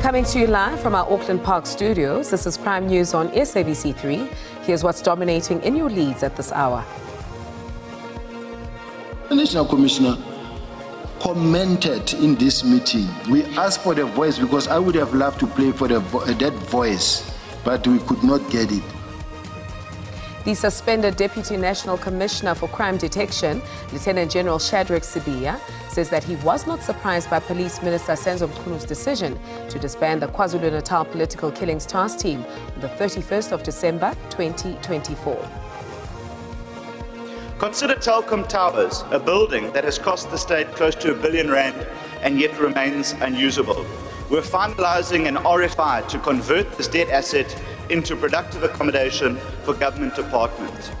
Coming to you live from our Auckland Park studios, this is Prime News on SABC 3. Here's what's dominating in your leads at this hour. The National Commissioner commented in this meeting. We asked for the voice because I would have loved to play for that voice, but we could not get it. The suspended Deputy National Commissioner for Crime Detection, Lieutenant General Shadrack Sibiya, says that he was not surprised by Police Minister Senzo Mchunu decision to disband the KwaZulu-Natal Political Killings Task Team on the 31st of December 2024. Consider Telkom Towers, a building that has cost the state close to R1 billion and yet remains unusable. We're finalising an RFI to convert this dead asset into productive accommodation for government departments.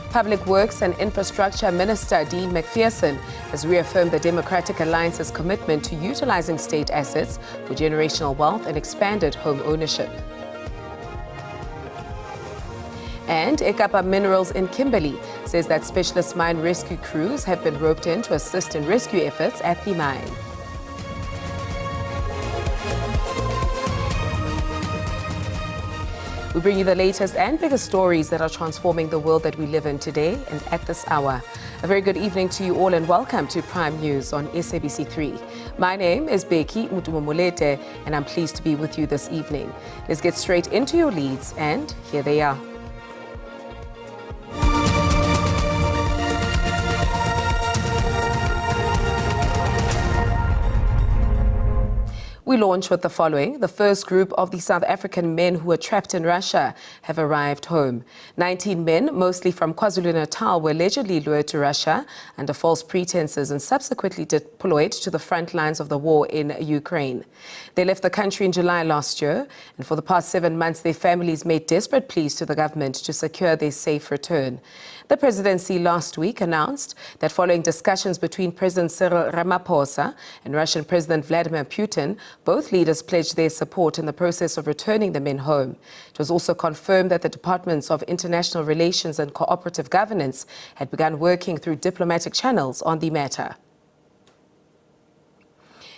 Public Works and Infrastructure Minister Dean McPherson has reaffirmed the Democratic Alliance's commitment to utilising state assets for generational wealth and expanded home ownership. And Ekapa Minerals in Kimberley says that specialist mine rescue crews have been roped in to assist in rescue efforts at the mine. We bring you the latest and biggest stories that are transforming the world that we live in today and at this hour. A very good evening to you all and welcome to Prime News on SABC 3. My name is Becky Mutumomolete and I'm pleased to be with you this evening. Let's get straight into your leads and here they are. We launch with the following. The first group of the South African men who were trapped in Russia have arrived home. 19 men, mostly from KwaZulu-Natal, were allegedly lured to Russia under false pretenses and subsequently deployed to the front lines of the war in Ukraine. They left the country in July last year, and for the past 7 months, their families made desperate pleas to the government to secure their safe return. The presidency last week announced that following discussions between President Cyril Ramaphosa and Russian President Vladimir Putin, both leaders pledged their support in the process of returning the men home. It was also confirmed that the Departments of International Relations and Cooperative Governance had begun working through diplomatic channels on the matter.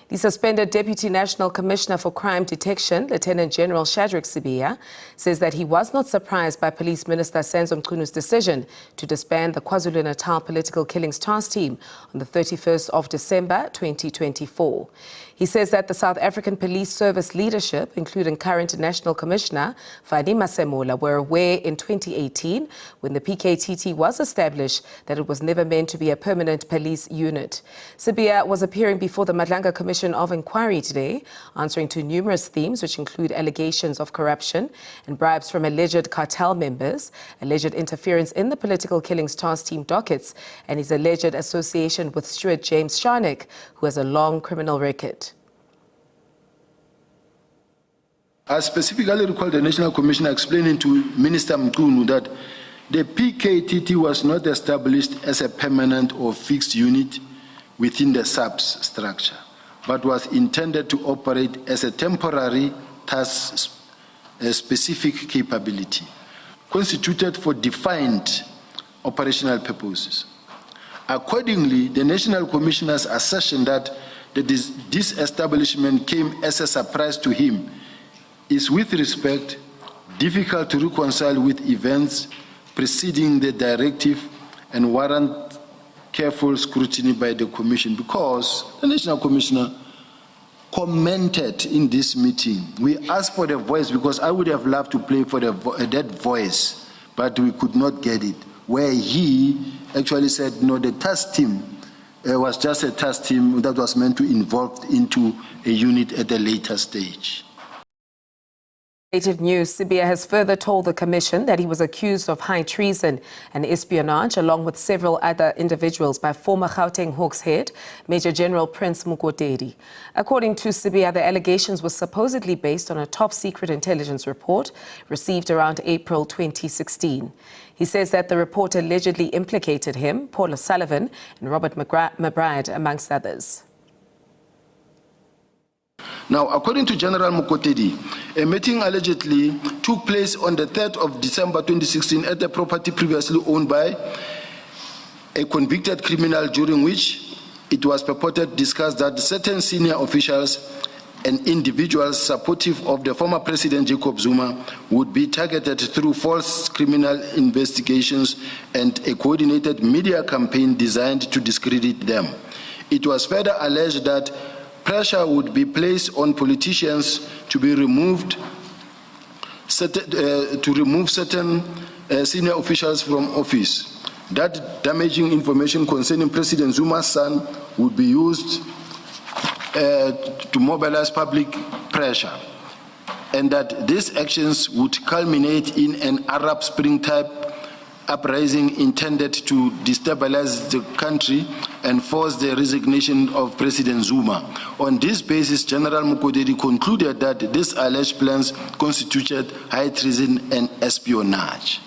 The suspended Deputy National Commissioner for Crime Detection, Lieutenant General Shadrack Sibiya, says that he was not surprised by Police Minister Senzo Mchunu's decision to disband the KwaZulu-Natal Political Killings Task Team on the 31st of December 2024. He says that the South African Police Service leadership, including current National Commissioner Fani Masemola, were aware in 2018, when the PKTT was established, that it was never meant to be a permanent police unit. Sibiya was appearing before the Madlanga Commission of Inquiry today, answering to numerous themes, which include allegations of corruption and bribes from alleged cartel members, alleged interference in the Political Killings Task Team dockets, and his alleged association with Stewart James Sharnick, who has a long criminal record. I specifically recall the National Commissioner explaining to Minister Mchunu that the PKTT was not established as a permanent or fixed unit within the SABC structure, but was intended to operate as a temporary task-specific capability, constituted for defined operational purposes. Accordingly, the National Commissioner's assertion that this establishment came as a surprise to him is, with respect, difficult to reconcile with events preceding the directive and warrant careful scrutiny by the Commission, because the National Commissioner commented in this meeting. We asked for the voice because I would have loved to play for that voice, but we could not get it, where he actually said, no, the task team was just a task team that was meant to evolve into a unit at a later stage. News, Sibiya has further told the Commission that he was accused of high treason and espionage, along with several other individuals, by former Gauteng Hawks head, Major General Prince Mukotedi. According to Sibiya, the allegations were supposedly based on a top-secret intelligence report received around April 2016. He says that the report allegedly implicated him, Paul O'Sullivan, and Robert McBride, amongst others. Now, according to General Mukotedi, a meeting allegedly took place on the 3rd of December 2016 at a property previously owned by a convicted criminal, during which it was purported discussed that certain senior officials and individuals supportive of the former President Jacob Zuma would be targeted through false criminal investigations and a coordinated media campaign designed to discredit them. It was further alleged that pressure would be placed on politicians to remove certain senior officials from office. That damaging information concerning President Zuma's son would be used to mobilize public pressure, and that these actions would culminate in an Arab Spring type uprising intended to destabilize the country and force the resignation of President Zuma. On this basis, General Mukodedi concluded that these alleged plans constituted high treason and espionage.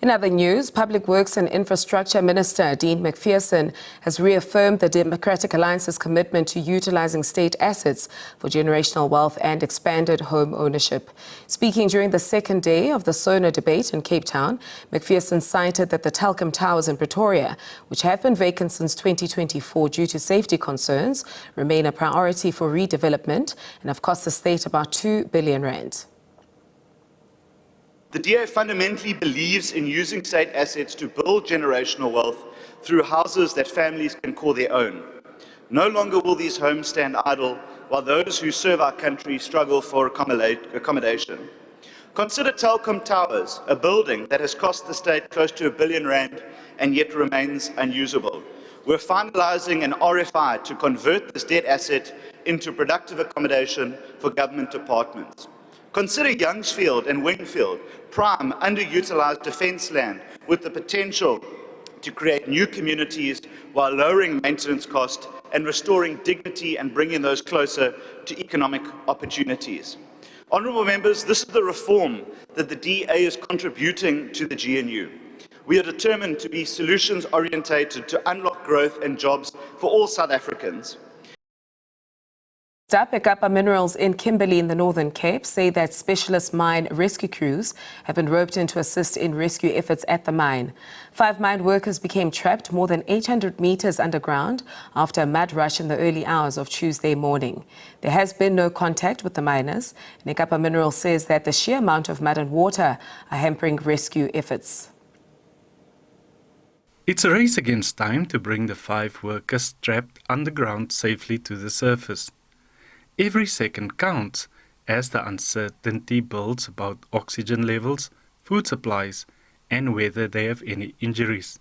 In other news, Public Works and Infrastructure Minister Dean McPherson has reaffirmed the Democratic Alliance's commitment to utilizing state assets for generational wealth and expanded home ownership. Speaking during the second day of the SONA debate in Cape Town, McPherson cited that the Telkom towers in Pretoria, which have been vacant since 2024 due to safety concerns, remain a priority for redevelopment and have cost the state about 2 billion rand. The DA fundamentally believes in using state assets to build generational wealth through houses that families can call their own. No longer will these homes stand idle while those who serve our country struggle for accommodation. Consider Telkom Towers, a building that has cost the state close to 1 billion rand and yet remains unusable. We're finalising an RFI to convert this dead asset into productive accommodation for government departments. Consider Youngsfield and Wingfield, prime underutilised defence land with the potential to create new communities while lowering maintenance costs and restoring dignity and bringing those closer to economic opportunities. Honourable members, this is the reform that the DA is contributing to the GNU. We are determined to be solutions orientated to unlock growth and jobs for all South Africans. Ekapa Minerals in Kimberley in the Northern Cape say that specialist mine rescue crews have been roped in to assist in rescue efforts at the mine. 5 mine workers became trapped more than 800 meters underground after a mud rush in the early hours of Tuesday morning. There has been no contact with the miners. Ekapa Minerals says that the sheer amount of mud and water are hampering rescue efforts. It's a race against time to bring the 5 workers trapped underground safely to the surface. Every second counts as the uncertainty builds about oxygen levels, food supplies, and whether they have any injuries.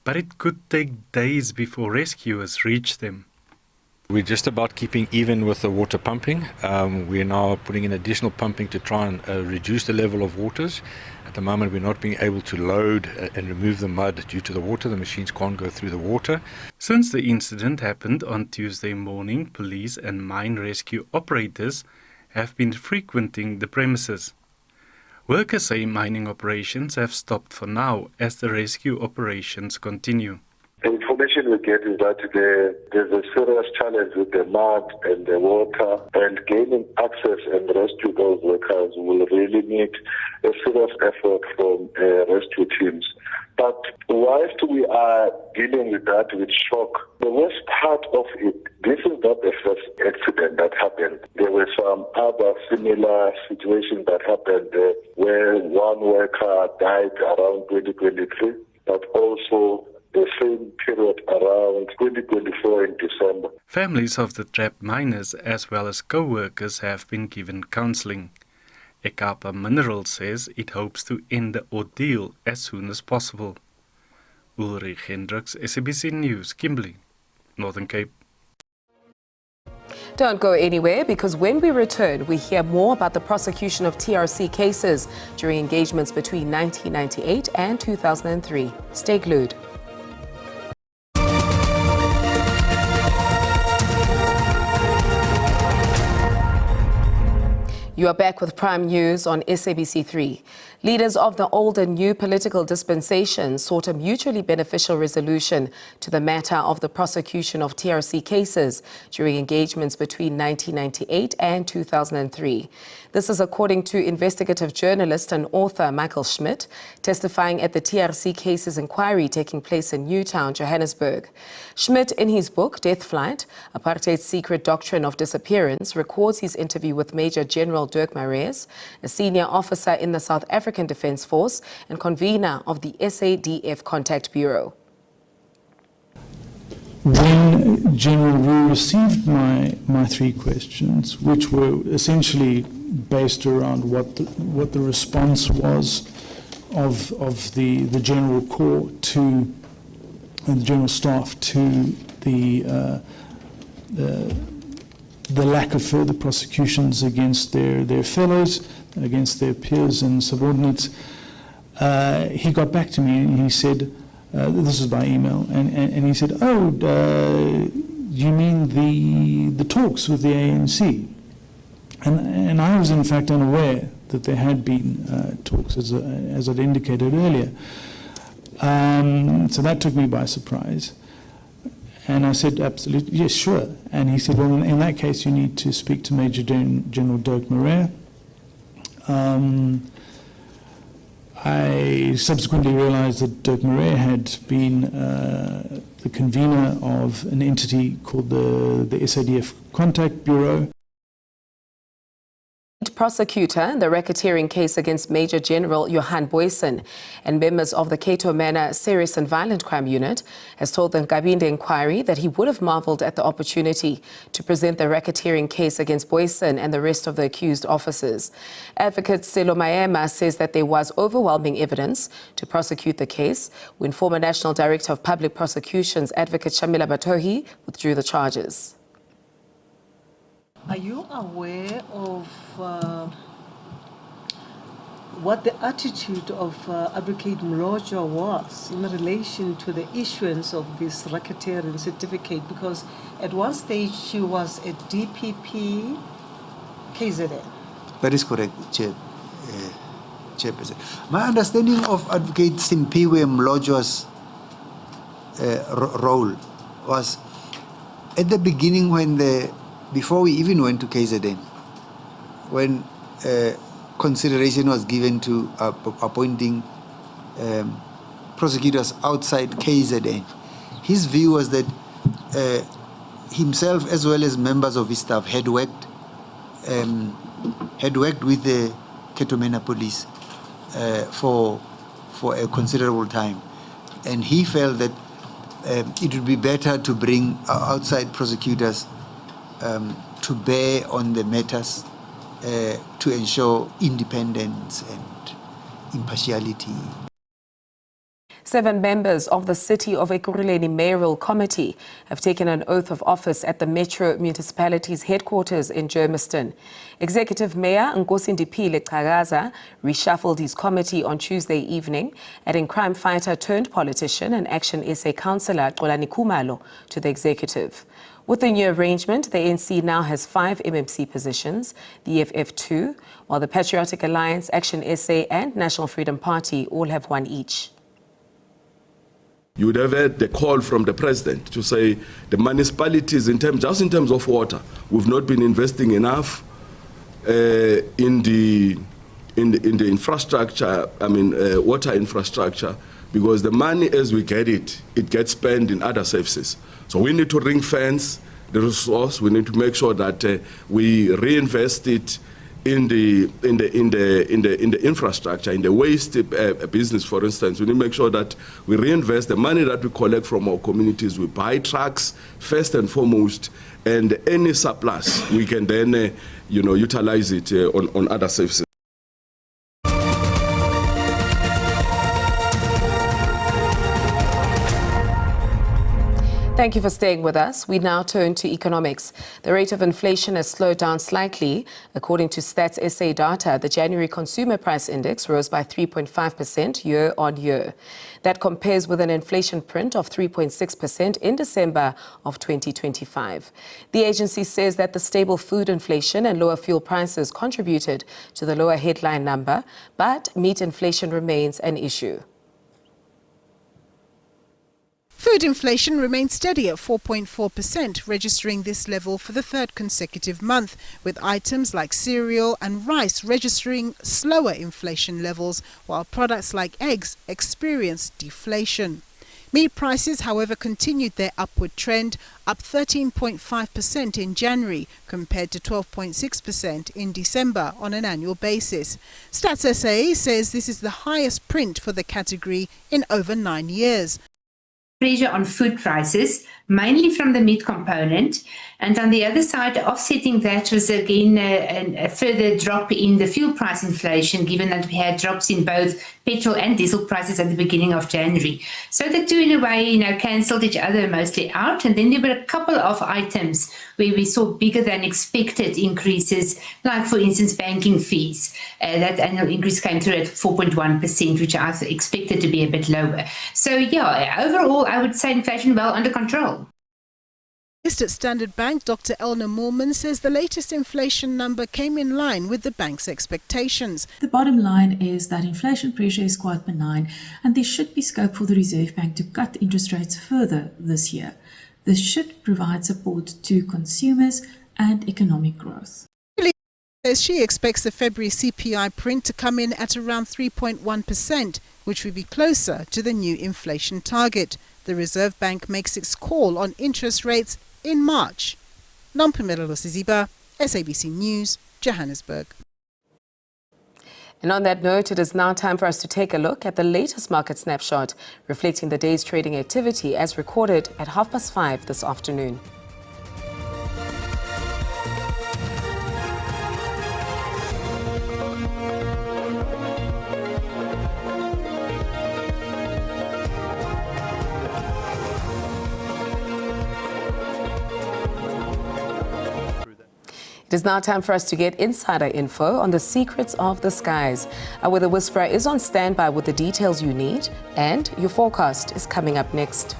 But it could take days before rescuers reach them. We're just about keeping even with the water pumping. We're now putting in additional pumping to try and reduce the level of waters. At the moment, we're not being able to load and remove the mud due to the water. The machines can't go through the water. Since the incident happened on Tuesday morning, police and mine rescue operators have been frequenting the premises. Workers say mining operations have stopped for now as the rescue operations continue. The information we get is that there's a serious challenge with the mud and the water, and gaining access and rescue those workers will really need a serious effort from rescue teams. But whilst we are dealing with that with shock, the worst part of it, this is not the first accident that happened. There were some other similar situations that happened where one worker died around 2023, but also the same period around 2024 in December. Families of the trapped miners as well as co-workers have been given counselling. Ekapa Minerals says it hopes to end the ordeal as soon as possible. Ulrich Hendricks, SABC News, Kimberley, Northern Cape. Don't go anywhere, because when we return, we hear more about the prosecution of TRC cases during engagements between 1998 and 2003. Stay glued. You are back with Prime News on SABC3. Leaders of the old and new political dispensation sought a mutually beneficial resolution to the matter of the prosecution of TRC cases during engagements between 1998 and 2003. This is according to investigative journalist and author Michael Schmidt, testifying at the TRC cases inquiry taking place in Newtown, Johannesburg. Schmidt, in his book, Death Flight, Apartheid's Secret Doctrine of Disappearance, records his interview with Major General Dirk Marais, a senior officer in the South African Defence Force and convener of the SADF Contact Bureau. When General Roux received my three questions, which were essentially based around what the response was of the General Corps to and the General Staff to the lack of further prosecutions against their fellows, against their peers and subordinates, he got back to me and he said, this is by email, and he said, oh, you mean the talks with the ANC? And I was in fact unaware that there had been talks, as I'd indicated earlier. So that took me by surprise. And I said, absolutely, yes, sure. And he said, well, in that case, you need to speak to Major General Dirk Marais. I subsequently realized that Dirk Marais had been the convener of an entity called the SADF Contact Bureau. Prosecutor in the racketeering case against Major General Johan Boysen and members of the Cato Manor Serious and Violent Crime Unit has told the Nkabinde inquiry that he would have marveled at the opportunity to present the racketeering case against Boysen and the rest of the accused officers. Advocate Selo Maema says that there was overwhelming evidence to prosecute the case when former National Director of Public Prosecutions, Advocate Shamila Batohi, withdrew the charges. Are you aware of what the attitude of Advocate Mlojo was in relation to the issuance of this racketeering certificate? Because at one stage she was a DPP KZN. That is correct, Chairperson. My understanding of Advocate Simpiwe Mlojo's role was at the beginning before we even went to KZN, when consideration was given to appointing prosecutors outside KZN, his view was that himself as well as members of his staff had worked with the Cato Manor Police for a considerable time, and he felt that it would be better to bring outside prosecutors to bear on the matters to ensure independence and impartiality. 7 members of the City of Ekurhuleni Mayoral Committee have taken an oath of office at the Metro Municipality's headquarters in Germiston. Executive Mayor Nkosindipile Chagaza reshuffled his committee on Tuesday evening, adding crime fighter turned politician and Action SA councillor Xolani Khumalo to the executive. With the new arrangement, the ANC now has 5 MMC positions, the EFF 2, while the Patriotic Alliance, Action SA and National Freedom Party all have 1 each. You would have had the call from the president to say the municipalities, just in terms of water, we've not been investing enough in the infrastructure. Water infrastructure, because the money as we get it gets spent in other services. So we need to ring fence the resource. We need to make sure that we reinvest it in the infrastructure, in the waste business, for instance. We need to make sure that we reinvest the money that we collect from our communities. We buy trucks first and foremost, and any surplus we can then utilize it on other services. Thank Thank you for staying with us. We now turn to economics. The rate of inflation has slowed down slightly. According to Stats SA data, the January Consumer Price Index rose by 3.5% year on year. That compares with an inflation print of 3.6% in December of 2025. The agency says that the stable food inflation and lower fuel prices contributed to the lower headline number, but meat inflation remains an issue. Food inflation remained steady at 4.4%, registering this level for the third consecutive month, with items like cereal and rice registering slower inflation levels, while products like eggs experienced deflation. Meat prices, however, continued their upward trend, up 13.5% in January compared to 12.6% in December on an annual basis. Stats SA says this is the highest print for the category in over 9 years. Pressure on food prices, mainly from the meat component, and on the other side, offsetting that was again a further drop in the fuel price inflation, given that we had drops in both petrol and diesel prices at the beginning of January. So the two, in a way, cancelled each other mostly out, and then there were a couple of items where we saw bigger than expected increases, like, for instance, banking fees. That annual increase came through at 4.1%, which I expected to be a bit lower. So, yeah, overall, I would say inflation well under control. At Standard Bank, Dr. Elna Moorman says the latest inflation number came in line with the bank's expectations. The bottom line is that inflation pressure is quite benign, and there should be scope for the Reserve Bank to cut interest rates further this year. This should provide support to consumers and economic growth. She expects the February CPI print to come in at around 3.1%, which would be closer to the new inflation target. The Reserve Bank makes its call on interest rates in March. Nompumelelo Siziba, SABC News, Johannesburg. And on that note, it is now time for us to take a look at the latest market snapshot, reflecting the day's trading activity as recorded at 5:30 this afternoon. It is now time for us to get insider info on the secrets of the skies. Our Weather Whisperer is on standby with the details you need, and your forecast is coming up next.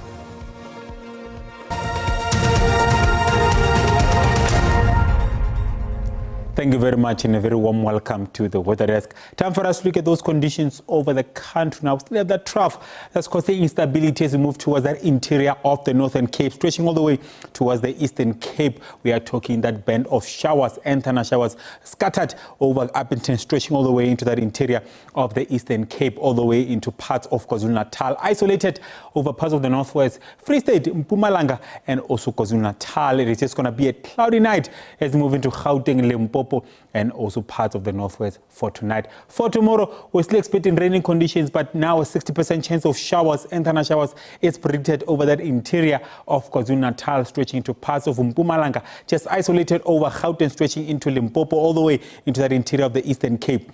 Thank you very much and a very warm welcome to the Weather Desk. Time for us to look at those conditions over the country now. Still have that trough that's causing instability as we move towards that interior of the Northern Cape, stretching all the way towards the Eastern Cape. We are talking that band of showers and thunder showers scattered over Upington, stretching all the way into that interior of the Eastern Cape, all the way into parts of KwaZulu-Natal, isolated over parts of the Northwest, Free State, Mpumalanga, and also KwaZulu-Natal. It is just going to be a cloudy night as we move into Gauteng, Limpopo, and also parts of the Northwest for tonight. For tomorrow, we're still expecting raining conditions, but now a 60% chance of showers and thunder showers is predicted over that interior of KwaZulu-Natal, stretching to parts of Mpumalanga, just isolated over Gauteng, stretching into Limpopo, all the way into that interior of the Eastern Cape,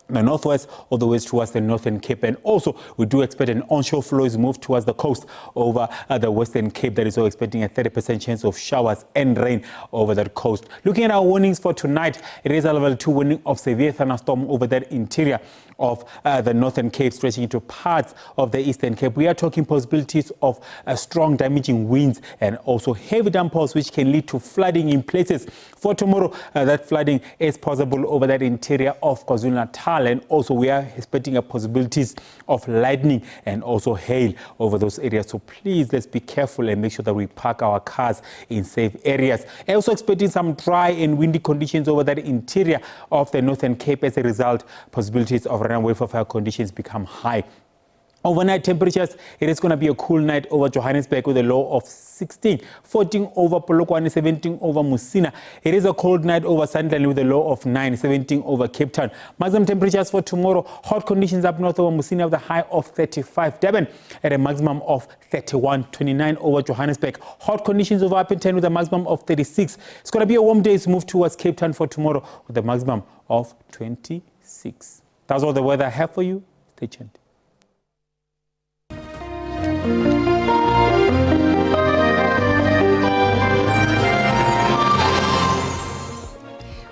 the Northwest, all the way towards the Northern Cape. And also, we do expect an onshore flow as move towards the coast over the Western Cape. That is all expecting a 30% chance of showers and rain over that coast. Looking at our warnings for tonight, it is a level 2 warning of severe thunderstorm over that interior of the Northern Cape, stretching into parts of the Eastern Cape. We are talking possibilities of strong damaging winds and also heavy downpours, which can lead to flooding in places. For tomorrow, that flooding is possible over that interior of KwaZulu-Natal, and also we are expecting possibilities of lightning and also hail over those areas. So please, let's be careful and make sure that we park our cars in safe areas. Also expecting some dry and windy conditions over that interior of the Northern Cape. As a result, possibilities of runaway for fire conditions become high. Overnight temperatures, it is going to be a cool night over Johannesburg with a low of 16, 14 over Polokwane, 17 over Musina. It is a cold night over Sandton with a low of 9, 17 over Cape Town. Maximum temperatures for tomorrow, hot conditions up north over Musina with a high of 35. Durban at a maximum of 31, 29 over Johannesburg. Hot conditions over Upington with a maximum of 36. It's going to be a warm day to move towards Cape Town for tomorrow with a maximum of 26. That's all the weather I have for you. Stay tuned.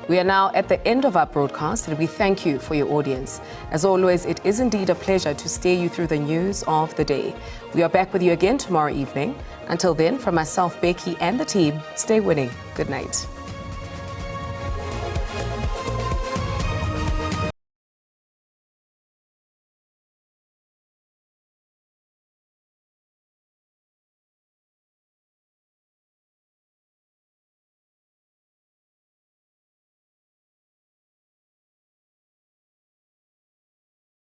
We are now at the end of our broadcast and we thank you for your audience. As always, it is indeed a pleasure to steer you through the news of the day. We are back with you again tomorrow evening. Until then, from myself, Becky, and the team, stay winning. Good night.